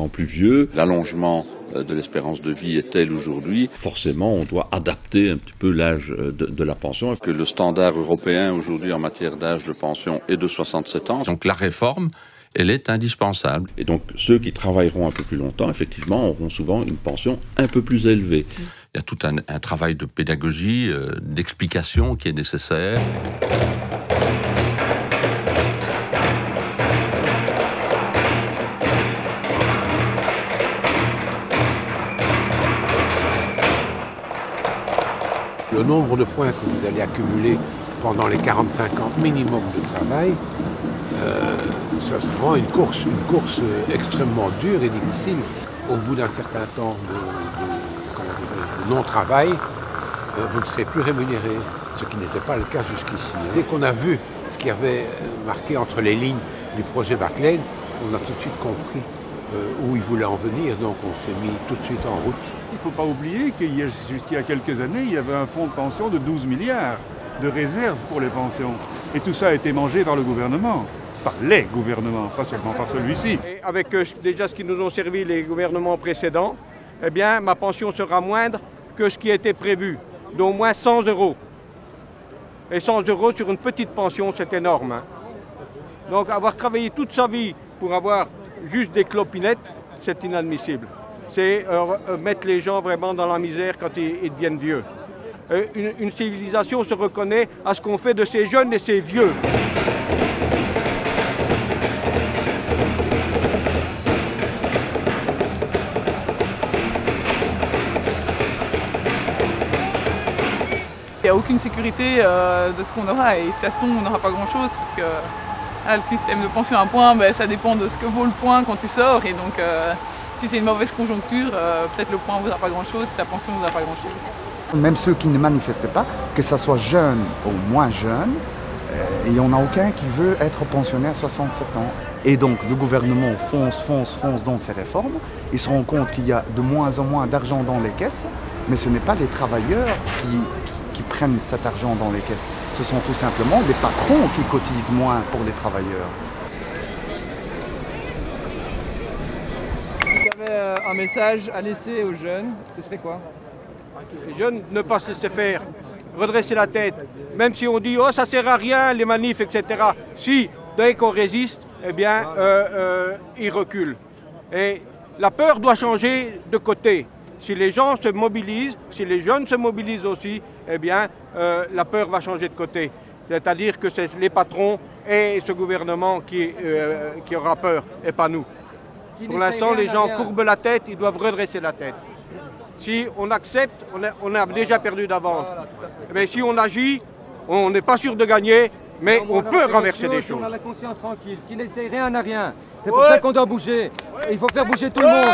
en plus vieux. L'allongement de l'espérance de vie est tel aujourd'hui. Forcément, on doit adapter un petit peu l'âge de la pension. Que le standard européen aujourd'hui en matière d'âge de pension est de 67 ans. Donc la réforme, elle est indispensable. Et donc ceux qui travailleront un peu plus longtemps, effectivement, auront souvent une pension un peu plus élevée. Il y a tout un travail de pédagogie, d'explication qui est nécessaire. Le nombre de points que vous allez accumuler pendant les 45 ans minimum de travail, ça sera une course extrêmement dure et difficile. Au bout d'un certain temps de non-travail, vous ne serez plus rémunéré, ce qui n'était pas le cas jusqu'ici. Dès qu'on a vu ce qui avait marqué entre les lignes du projet Baclaine, on a tout de suite compris où il voulait en venir, donc on s'est mis tout de suite en route. Il ne faut pas oublier qu'il y a jusqu'il y a quelques années, il y avait un fonds de pension de 12 milliards de réserves pour les pensions. Et tout ça a été mangé par le gouvernement, par les gouvernements, pas seulement par celui-ci. Avec déjà ce qui nous ont servi les gouvernements précédents, eh bien, ma pension sera moindre que ce qui était prévu, d'au moins 100 €. Et 100 € sur une petite pension, c'est énorme. Hein. Donc avoir travaillé toute sa vie pour avoir juste des clopinettes, c'est inadmissible. C'est mettre les gens vraiment dans la misère quand ils deviennent vieux. Une civilisation se reconnaît à ce qu'on fait de ces jeunes et ces vieux. Il n'y a aucune sécurité de ce qu'on aura et si ça se tombe, on n'aura pas grand-chose parce que le système de pension à points, ça dépend de ce que vaut le point quand tu sors et donc si c'est une mauvaise conjoncture, peut-être le point ne vaudra pas grand-chose, la pension ne vaudra pas grand-chose. Même ceux qui ne manifestent pas, que ce soit jeune ou moins jeune, il n'y en a aucun qui veut être pensionné à 67 ans. Et donc le gouvernement fonce dans ces réformes. Ils se rendent compte qu'il y a de moins en moins d'argent dans les caisses, mais ce n'est pas les travailleurs qui prennent cet argent dans les caisses. Ce sont tout simplement des patrons qui cotisent moins pour les travailleurs. Un message à laisser aux jeunes, ce serait quoi? Les jeunes, ne pas se laisser faire, redresser la tête, même si on dit « oh ça sert à rien, les manifs, etc. » Si, dès qu'on résiste, eh bien, ils reculent. Et la peur doit changer de côté. Si les gens se mobilisent, si les jeunes se mobilisent aussi, eh bien, la peur va changer de côté. C'est-à-dire que c'est les patrons et ce gouvernement qui aura peur, et pas nous. Pour l'instant, les gens courbent la tête, ils doivent redresser la tête. Si on accepte, on a déjà perdu d'avance. Mais si on agit, on n'est pas sûr de gagner, mais on peut renverser des choses. On a la conscience tranquille, qui n'essaye rien à rien. C'est pour ça qu'on doit bouger. Il faut faire bouger tout le monde.